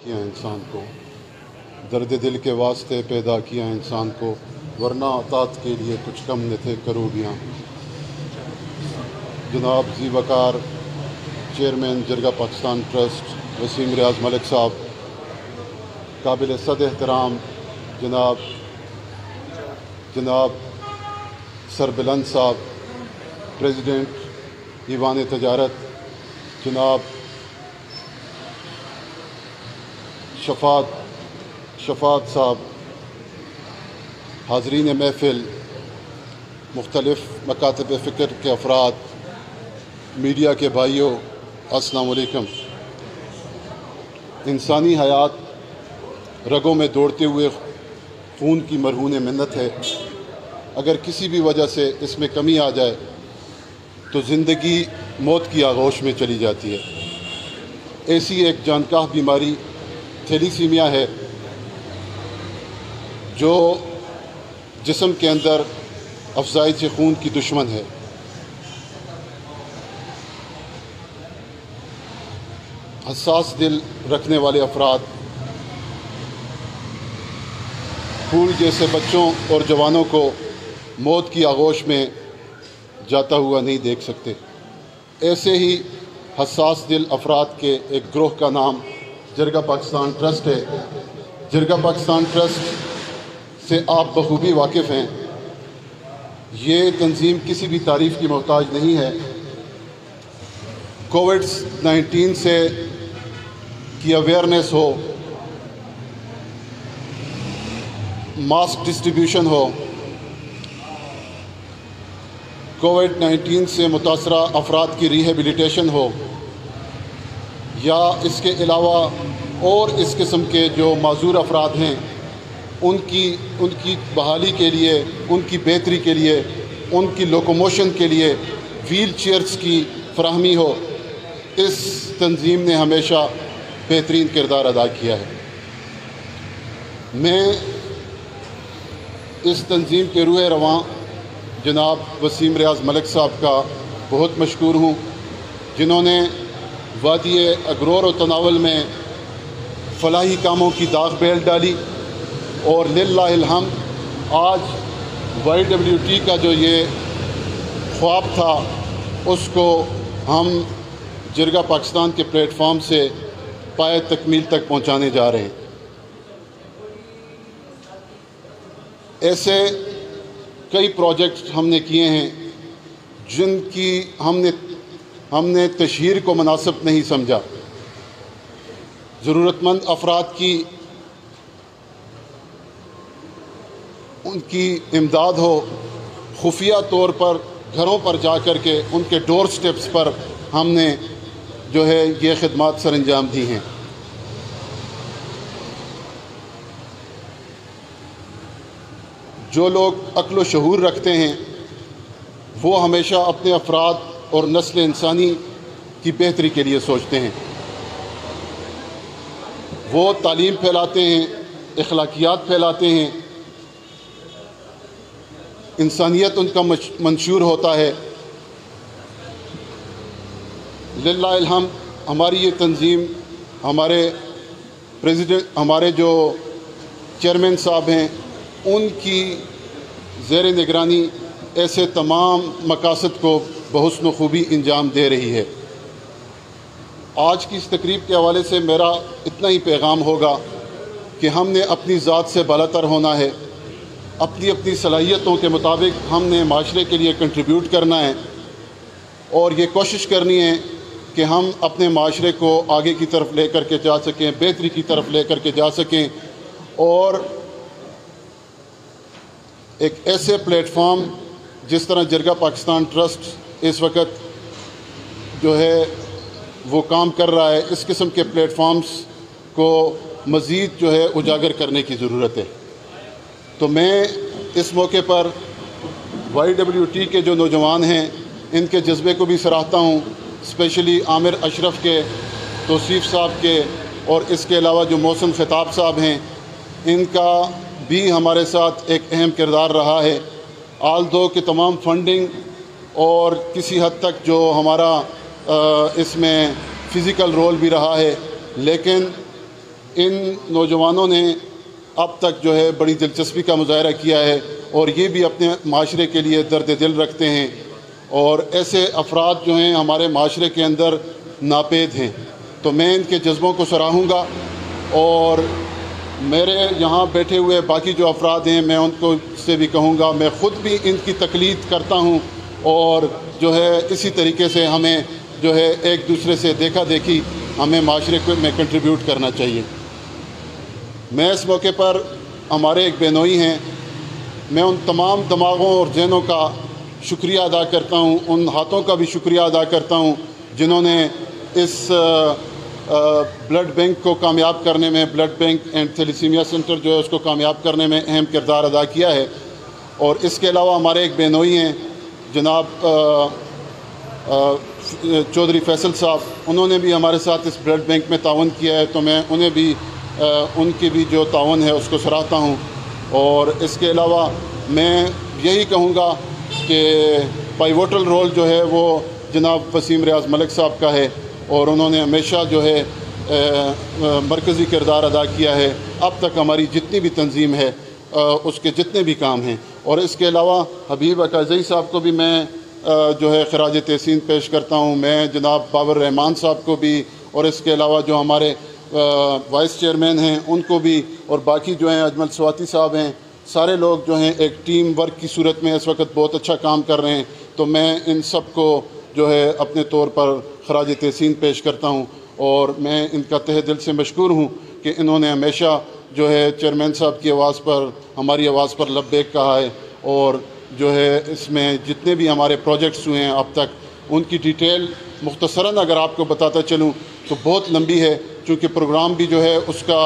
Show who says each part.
Speaker 1: کیا انسان کو، درد دل کے واسطے پیدا کیا انسان کو، ورنہ اطاعت کے لیے کچھ کم نہ تھے کروبیاں۔ جناب ذی وقار چیئرمین جرگہ پاکستان ٹرسٹ وسیم ریاض ملک صاحب، قابل صد احترام جناب سربلند صاحب پریزیڈنٹ ایوان تجارت، جناب شفاعت صاحب، حاضرین محفل، مختلف مکاتب فکر کے افراد، میڈیا کے بھائیوں، السلام علیکم۔ انسانی حیات رگوں میں دوڑتے ہوئے خون کی مرہون منت ہے۔ اگر کسی بھی وجہ سے اس میں کمی آ جائے تو زندگی موت کی آغوش میں چلی جاتی ہے۔ ایسی ایک جانکاہ بیماری تھیلیسیمیا ہے جو جسم کے اندر افزائش خون کی دشمن ہے۔ حساس دل رکھنے والے افراد پھول جیسے بچوں اور جوانوں کو موت کی آغوش میں جاتا ہوا نہیں دیکھ سکتے۔ ایسے ہی حساس دل افراد کے ایک گروہ کا نام جرگہ پاکستان ٹرسٹ ہے۔ جرگہ پاکستان ٹرسٹ سے آپ بخوبی واقف ہیں۔ یہ تنظیم کسی بھی تعریف کی محتاج نہیں ہے۔ کووڈ-19 سے کی اویئرنیس ہو، ماسک ڈسٹریبیوشن ہو، کووڈ-19 سے متاثرہ افراد کی ریہیبلیٹیشن ہو، یا اس کے علاوہ اور اس قسم کے جو معذور افراد ہیں ان کی بحالی کے لیے، ان کی بہتری کے لیے، ان کی لوکوموشن کے لیے ویل چیئرز کی فراہمی ہو، اس تنظیم نے ہمیشہ بہترین کردار ادا کیا ہے۔ میں اس تنظیم کے روح رواں جناب وسیم ریاض ملک صاحب کا بہت مشکور ہوں، جنہوں نے وادی اگرور و تناول میں فلاحی کاموں کی داغ بیل ڈالی، اور للہ الحمد آج YWT کا جو یہ خواب تھا اس کو ہم جرگہ پاکستان کے پلیٹ فارم سے پائے تکمیل تک پہنچانے جا رہے ہیں۔ ایسے کئی پروجیکٹس ہم نے کیے ہیں جن کی ہم نے تشہیر کو مناسب نہیں سمجھا۔ ضرورت مند افراد کی ان کی امداد ہو، خفیہ طور پر گھروں پر جا کر کے ان کے ڈور سٹیپس پر ہم نے جو ہے یہ خدمات سر انجام دی ہیں۔ جو لوگ عقل و شعور رکھتے ہیں وہ ہمیشہ اپنے افراد اور نسل انسانی کی بہتری کے لیے سوچتے ہیں۔ وہ تعلیم پھیلاتے ہیں، اخلاقیات پھیلاتے ہیں، انسانیت ان کا منشور ہوتا ہے۔ للہ الحمد ہماری یہ تنظیم، ہمارے جو چیئرمین صاحب ہیں ان کی زیر نگرانی ایسے تمام مقاصد کو بحسن و خوبی انجام دے رہی ہے۔ آج کی اس تقریب کے حوالے سے میرا اتنا ہی پیغام ہوگا کہ ہم نے اپنی ذات سے بالاتر ہونا ہے، اپنی صلاحیتوں کے مطابق ہم نے معاشرے کے لیے کنٹریبیوٹ کرنا ہے، اور یہ کوشش کرنی ہے کہ ہم اپنے معاشرے کو آگے کی طرف لے کر کے جا سکیں، بہتری کی طرف لے کر کے جا سکیں، اور ایک ایسے پلیٹ فارم جس طرح جرگہ پاکستان ٹرسٹ اس وقت جو ہے وہ کام کر رہا ہے، اس قسم کے پلیٹ فارمز کو مزید جو ہے اجاگر کرنے کی ضرورت ہے۔ تو میں اس موقع پر YWT کے جو نوجوان ہیں ان کے جذبے کو بھی سراہتا ہوں، اسپیشلی عامر اشرف کے، توصیف صاحب کے، اور اس کے علاوہ جو محسن خطاب صاحب ہیں ان کا بھی ہمارے ساتھ ایک اہم کردار رہا ہے۔ آلدو کہ تمام فنڈنگ اور کسی حد تک جو ہمارا اس میں فزیکل رول بھی رہا ہے، لیکن ان نوجوانوں نے اب تک جو ہے بڑی دلچسپی کا مظاہرہ کیا ہے اور یہ بھی اپنے معاشرے کے لیے درد دل رکھتے ہیں، اور ایسے افراد جو ہیں ہمارے معاشرے کے اندر ناپید ہیں۔ تو میں ان کے جذبوں کو سراہوں گا، اور میرے یہاں بیٹھے ہوئے باقی جو افراد ہیں میں ان کو سے بھی کہوں گا، میں خود بھی ان کی تقلید کرتا ہوں، اور جو ہے اسی طریقے سے ہمیں جو ہے ایک دوسرے سے دیکھا دیکھی ہمیں معاشرے میں کنٹریبیوٹ کرنا چاہیے۔ میں اس موقع پر ہمارے ایک بہنوئی ہیں، میں ان تمام دماغوں اور ذہنوں کا شکریہ ادا کرتا ہوں، ان ہاتھوں کا بھی شکریہ ادا کرتا ہوں جنہوں نے اس بلڈ بینک کو کامیاب کرنے میں، blood bank and thalassemia centre جو ہے اس کو کامیاب کرنے میں اہم کردار ادا کیا ہے۔ اور اس کے علاوہ ہمارے ایک بہنوئی ہیں جناب چودھری فیصل صاحب، انہوں نے بھی ہمارے ساتھ اس بلڈ بینک میں تعاون کیا ہے، تو میں انہیں بھی ان کی بھی جو تعاون ہے اس کو سراہتا ہوں۔ اور اس کے علاوہ میں یہی کہوں گا کہ پائیوٹل رول جو ہے وہ جناب وسیم ریاض ملک صاحب کا ہے، اور انہوں نے ہمیشہ جو ہے مرکزی کردار ادا کیا ہے اب تک ہماری جتنی بھی تنظیم ہے اس کے جتنے بھی کام ہیں۔ اور اس کے علاوہ حبیب اکاذی صاحب کو بھی میں جو ہے خراج تحسین پیش کرتا ہوں، میں جناب بابر رحمان صاحب کو بھی، اور اس کے علاوہ جو ہمارے وائس چیئرمین ہیں ان کو بھی، اور باقی جو ہیں اجمل سواتی صاحب ہیں، سارے لوگ جو ہیں ایک ٹیم ورک کی صورت میں اس وقت بہت اچھا کام کر رہے ہیں۔ تو میں ان سب کو جو ہے اپنے طور پر خراج تحسین پیش کرتا ہوں، اور میں ان کا تہ دل سے مشکور ہوں کہ انہوں نے ہمیشہ جو ہے چیئرمین صاحب کی آواز پر، ہماری آواز پر لبیک کہا ہے، اور جو ہے اس میں جتنے بھی ہمارے پروجیکٹس ہوئے ہیں اب تک ان کی ڈیٹیل مختصراً اگر آپ کو بتاتا چلوں تو بہت لمبی ہے، چونکہ پروگرام بھی جو ہے اس کا